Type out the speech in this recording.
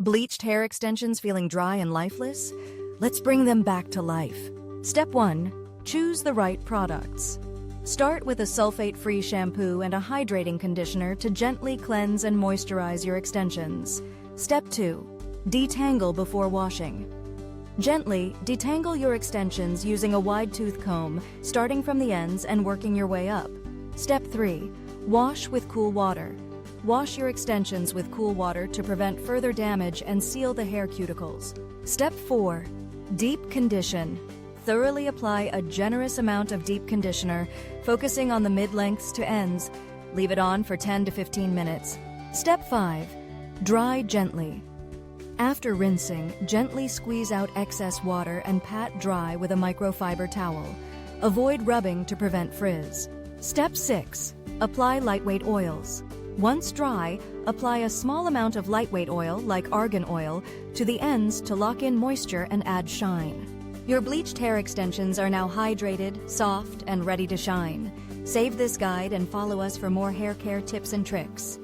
Bleached hair extensions feeling dry and lifeless? Let's bring them back to life. Step 1. Choose the right products. Start with a sulfate-free shampoo and a hydrating conditioner to gently cleanse and moisturize your extensions. Step 2. Detangle before washing. Gently detangle your extensions using a wide-tooth comb, starting from the ends and working your way up. Step 3. Wash with cool water. Wash your extensions with cool water to prevent further damage and seal the hair cuticles. Step 4. Deep condition. Thoroughly apply a generous amount of deep conditioner, focusing on the mid-lengths to ends. Leave it on for 10 to 15 minutes. Step 5. Dry gently. After rinsing, gently squeeze out excess water and pat dry with a microfiber towel. Avoid rubbing to prevent frizz. Step 6. Apply lightweight oils. Once dry, apply a small amount of lightweight oil, like argan oil, to the ends to lock in moisture and add shine. Your bleached hair extensions are now hydrated, soft, and ready to shine. Save this guide and follow us for more hair care tips and tricks.